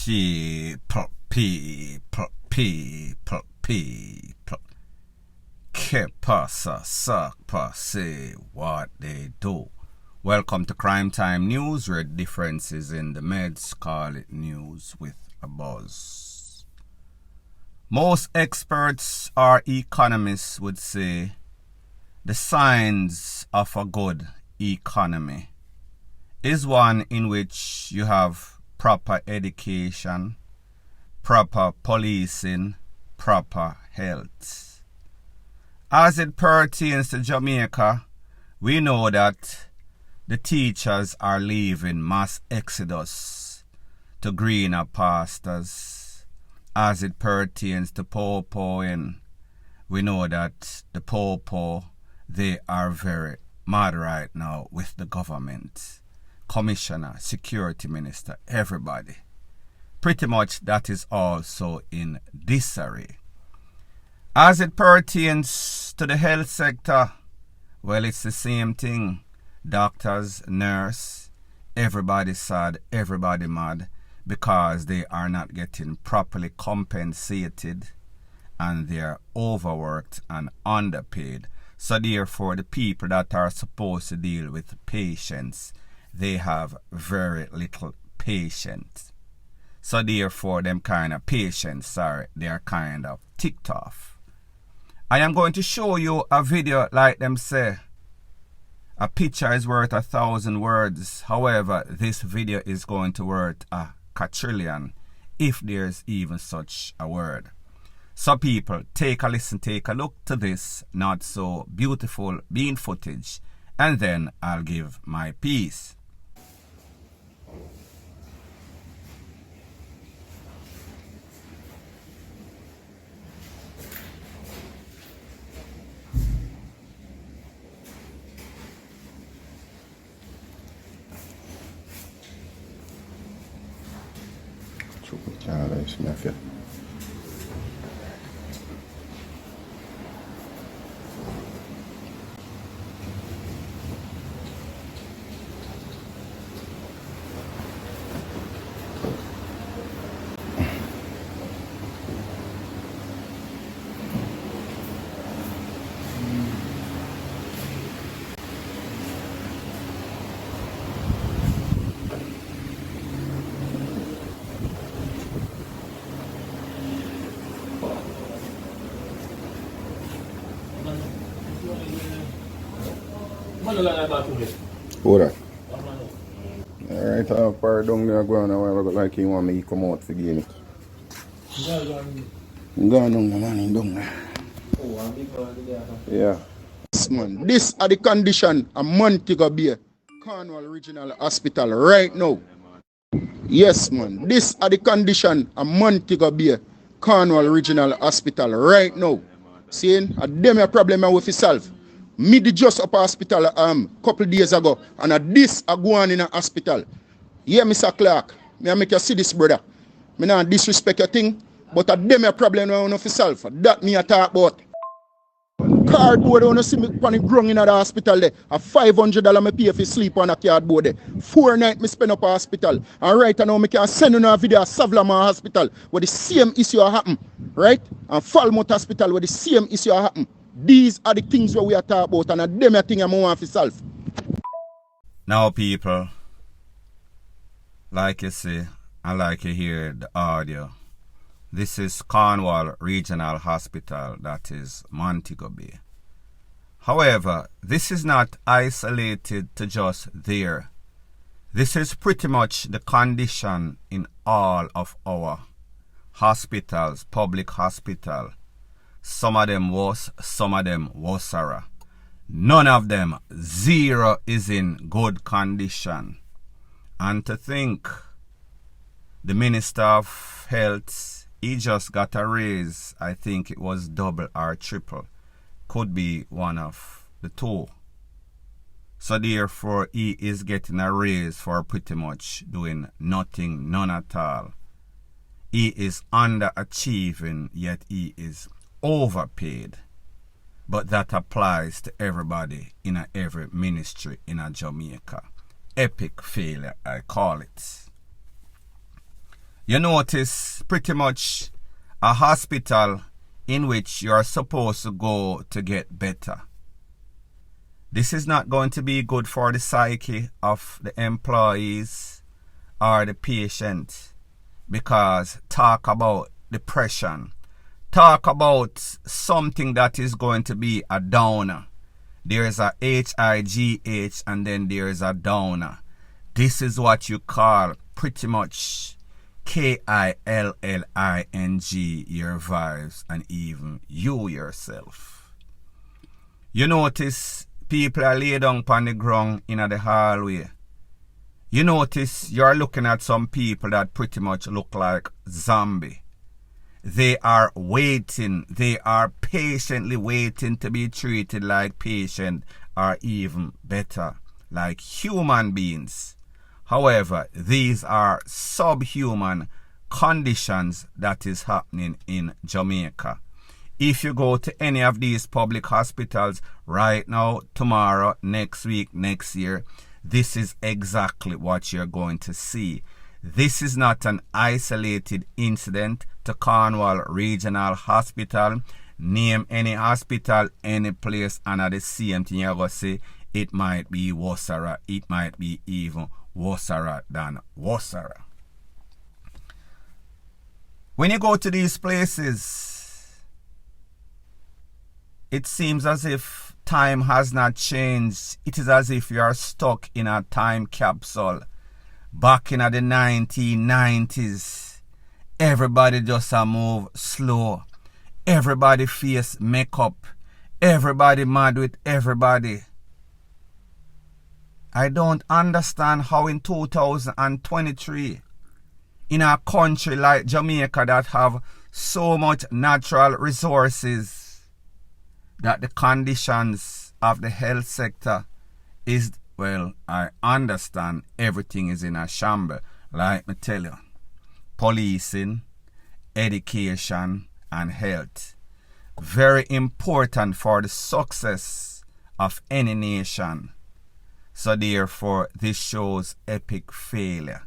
People. Que pasa, suck, say what they do. Welcome to Crime Time News, where differences in the meds call it news with a buzz. Most experts or economists would say the signs of a good economy is one in which you have proper education, proper policing, proper health. As it pertains to Jamaica, we know that the teachers are leaving mass exodus to greener pastures. As it pertains to Popo, we know that the Popo, they are very mad right now with the government. Commissioner, security minister, everybody. Pretty much that is also in disarray. As it pertains to the health sector, well, it's the same thing. Doctors, nurse, everybody sad, everybody mad because they are not getting properly compensated and they are overworked and underpaid. So therefore, the people that are supposed to deal with patients, they have very little patience. So therefore, them kind of patients, they are kind of ticked off. I am going to show you a video like them say, a picture is worth 1,000 words. However, this video is going to worth a quadrillion, if there's even such a word. So people, take a listen, take a look to this not so beautiful bean footage, and then I'll give my piece. Alright. Alright, pardon me, I go on a while ago like you want me to come out for game. Go on, man, don't. Yeah. Yes, man. This are the condition a month ago be Cornwall Regional Hospital right now. Yes, man. This are the condition a month ago be Cornwall Regional Hospital right now. Seeing a dem a problem with yourself. Me the just up hospital couple days ago and this a go on in a hospital. Yeah, Mr. Clark, me make you see this, brother. Me not disrespect your thing, but a dem a problem with yourself. That me a talk about. Cardboard, I want to see me on the ground in the hospital there. A $500 me pay for sleep on a cardboard there. 4 nights me spend up a hospital. And right now me can send you a video of Savlama Hospital where the same issue happen. Right? And Falmouth Hospital where the same issue happen. These are the things where we are talking about, and them a thing I want for self. Now people, like you see, and like you hear the audio, this is Cornwall Regional Hospital, that is Montego Bay. However, this is not isolated to just there. This is pretty much the condition in all of our hospitals, public hospitals. Some of them worse, some of them worser. None of them, zero, is in good condition. And to think, the Minister of Health, he just got a raise. I think it was double or triple. Could be one of the two. So therefore, he is getting a raise for pretty much doing nothing, none at all. He is underachieving, yet he is overpaid. But that applies to everybody in every ministry in Jamaica. Epic failure, I call it. You notice pretty much a hospital in which you are supposed to go to get better. This is not going to be good for the psyche of the employees or the patient, because talk about depression, talk about something that is going to be a downer. There is a HIGH and then there is a downer. This is what you call pretty much KILLING, your vibes, and even you yourself. You notice people are laid down on the ground in the hallway. You notice you're looking at some people that pretty much look like zombie. They are waiting. They are patiently waiting to be treated like patient, or even better, like human beings. However, these are subhuman conditions that is happening in Jamaica. If you go to any of these public hospitals right now, tomorrow, next week, next year, this is exactly what you're going to see. This is not an isolated incident to Cornwall Regional Hospital. Name any hospital, any place, and at the same thing you're going to say it might be worser. It might be even worser than worser. When you go to these places, it seems as if time has not changed. It is as if you are stuck in a time capsule. Back in the 1990s, everybody just move slow. Everybody face makeup. Everybody mad with everybody. I don't understand how in 2023, in a country like Jamaica that have so much natural resources, that the conditions of the health sector is, well, I understand everything is in a shambles. Like me tell you, policing, education, and health, very important for the success of any nation. So therefore, this shows epic failure.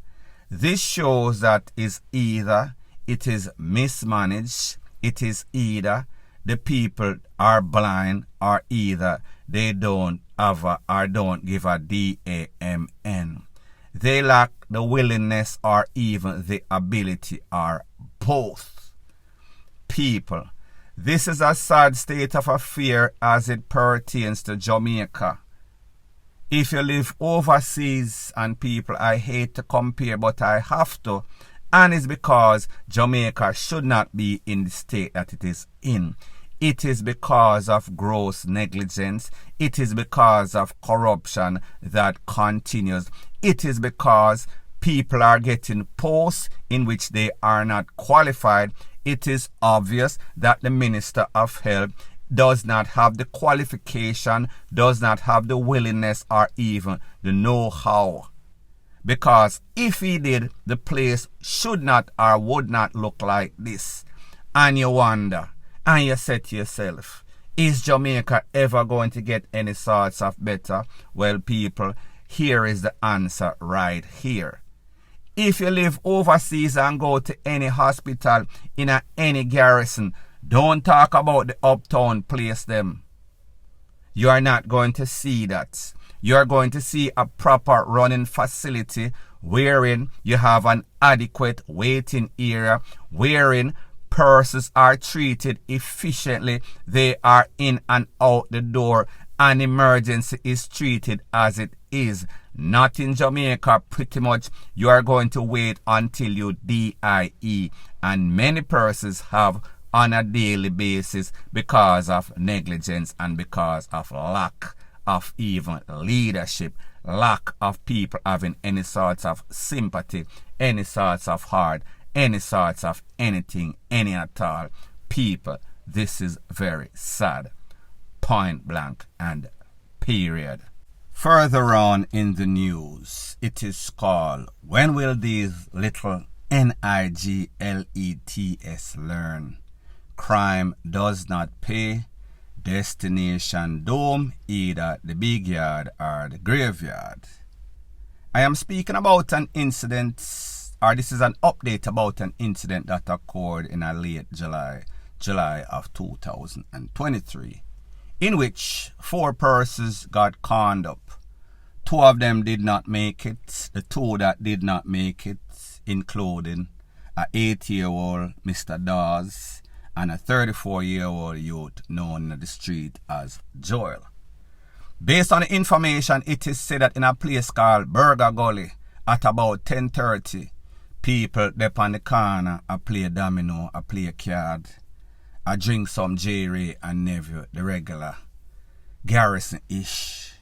This shows that is either it is mismanaged, it is either the people are blind, or either they don't have or don't give a DAMN. They lack the willingness or even the ability, or both. People, this is a sad state of affairs as it pertains to Jamaica. If you live overseas, and people, I hate to compare, but I have to, and it's because Jamaica should not be in the state that it is in. It is because of gross negligence. It is because of corruption that continues. It is because people are getting posts in which they are not qualified. It is obvious that the Minister of Health does not have the qualification, does not have the willingness, or even the know-how. Because if he did, the place should not or would not look like this. And you wonder, and you say to yourself, is Jamaica ever going to get any sorts of better? Well, people, here is the answer right here. If you live overseas and go to any hospital in any garrison, don't talk about the uptown place them. You are not going to see that. You are going to see a proper running facility wherein you have an adequate waiting area, wherein persons are treated efficiently. They are in and out the door, and emergency is treated as it is. Not in Jamaica, pretty much you are going to wait until you DIE, and many persons have on a daily basis because of negligence and because of lack of even leadership, lack of people having any sorts of sympathy, any sorts of heart, any sorts of anything, any at all. People, this is very sad. Point blank and period. Further on in the news, it is called, when will these little NIGLETS learn? Crime does not pay. Destination Dome, either the big yard or the graveyard. I am speaking about an incident or this is an update about an incident that occurred in a late July of 2023, in which 4 persons got conned up. 2 of them did not make it. The 2 that did not make it, including a 8-year-old Mr. Dawes and a 34-year-old youth known in the street as Joel. Based on the information, it is said that in a place called Burger Gully at about 10:30, people up on the corner a play domino, a play card, a drink some Jerry and Neville, the regular garrison-ish.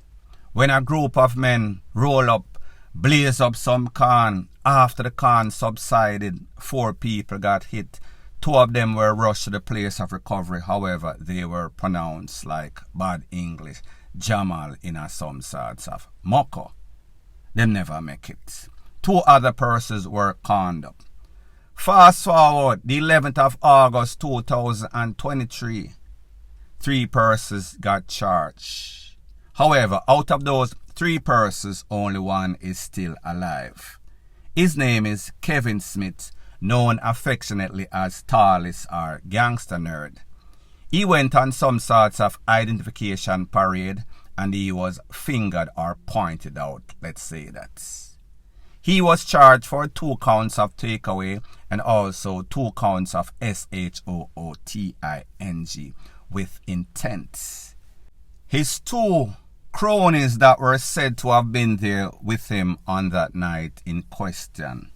When a group of men roll up, blaze up some corn. After the corn subsided, 4 people got hit. 2 of them were rushed to the place of recovery. However, they were pronounced like bad English Jamal in a some sorts of Moko. They never make it. 2 other persons were conned up. Fast forward, the 11th of August 2023, 3 persons got charged. However, out of those 3 persons, only 1 is still alive. His name is Kevin Smith, known affectionately as Tallis or Gangster Nerd. He went on some sorts of identification parade and he was fingered or pointed out, let's say that. He was charged for 2 counts of takeaway and also 2 counts of shooting with intent. His 2 cronies that were said to have been there with him on that night in question,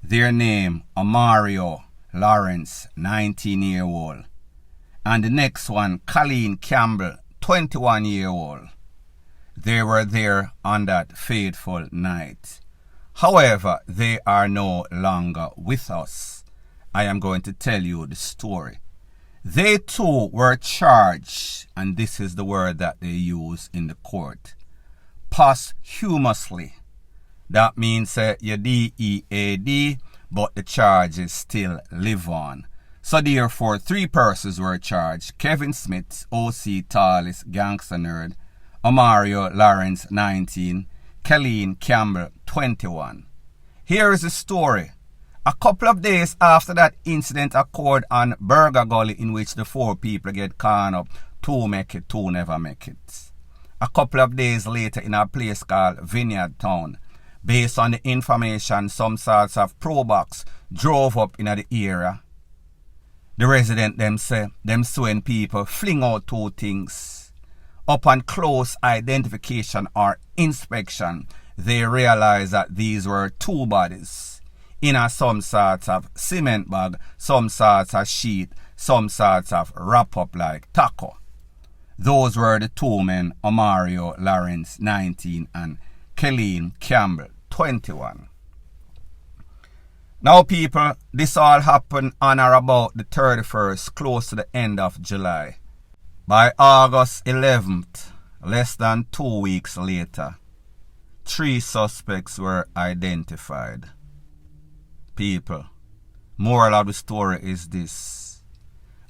their name Amario Lawrence, 19-year-old, and the next one Colleen Campbell, 21-year-old. They were there on that fateful night. However, they are no longer with us. I am going to tell you the story. They too were charged, and this is the word that they use in the court, posthumously. That means you DEAD, but the charges still live on. So therefore, 3 persons were charged: Kevin Smith, OC Tallis, Gangster Nerd, Amario Lawrence, 19, Colleen Campbell, 21. Here is the story. A couple of days after that incident occurred on Burger Gully, in which the 4 people get conned up, 2 make it, 2 never make it. A couple of days later, in a place called Vineyard Town, based on the information, some sorts of pro-box drove up in the area. The resident them say, them swing people fling out 2 things. Upon close identification or inspection, they realized that these were 2 bodies in a some sorts of cement bag, some sorts of sheet, some sorts of wrap up like taco. Those were the 2 men, Amario Lawrence, 19, and Colleen Campbell, 21. Now people, this all happened on or about the 31st, close to the end of July. By August 11th, less than 2 weeks later, 3 suspects were identified. People, moral of the story is this: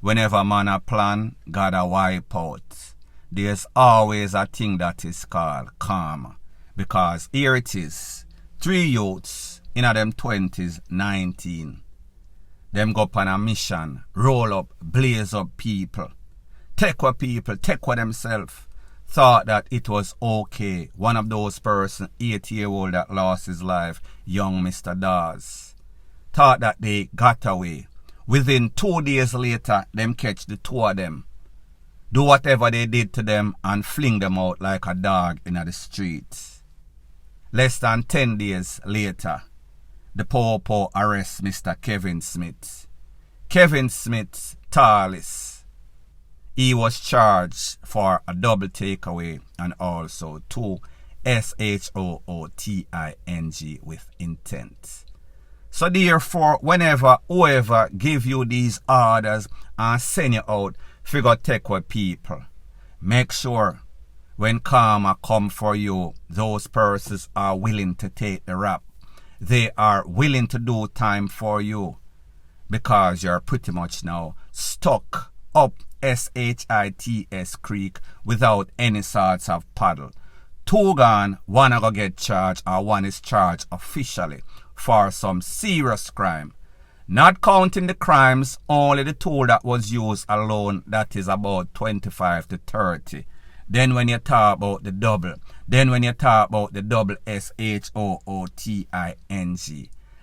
whenever man a plan, God a wipe out. There's always a thing that is called karma. Because here it is, 3 youths in them 20s, 19. Them go up on a mission, roll up, blaze up people. Take what themselves. Thought that it was okay. One of those persons, 8-year-old that lost his life, young Mr. Dawes, thought that they got away. Within 2 days later, them catch the 2 of them, do whatever they did to them and fling them out like a dog in the streets. Less than 10 days later, the Popo arrests Mr. Kevin Smith. Kevin Smith, Tallis. He was charged for a double takeaway and also 2 shooting with intent. So therefore, whenever whoever give you these orders and send you out, figure take what people, make sure when karma come for you, those persons are willing to take the rap. They are willing to do time for you, because you're pretty much now stuck up SHITS Creek without any sorts of paddle. 2 gone, 1 go get charged, or 1 is charged officially for some serious crime. Not counting the crimes, only the tool that was used alone, that is about 25 to 30. Then when you talk about the double, then when you talk about the double SHOOTING,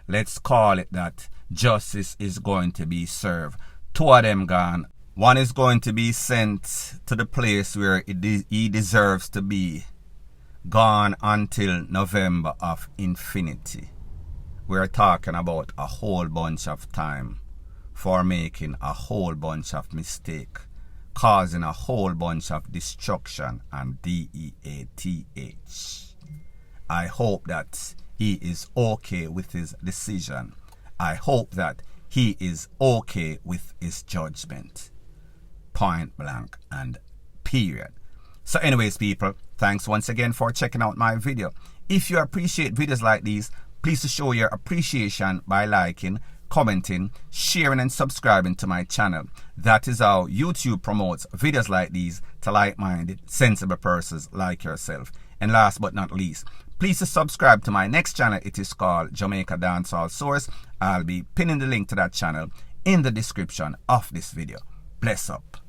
let's call it that, justice is going to be served. Two of them gone. One is going to be sent to the place where he deserves to be, gone until November of infinity. We're talking about a whole bunch of time for making a whole bunch of mistake, causing a whole bunch of destruction and DEATH. I hope that he is okay with his decision. I hope that he is okay with his judgment. Point blank and period. So anyways, people, thanks once again for checking out my video. If you appreciate videos like these, please show your appreciation by liking, commenting, sharing and subscribing to my channel. That is how YouTube promotes videos like these to like-minded, sensible persons like yourself. And last but not least, please subscribe to my next channel. It is called Jamaica Dancehall Source. I'll be pinning the link to that channel in the description of this video. Bless up.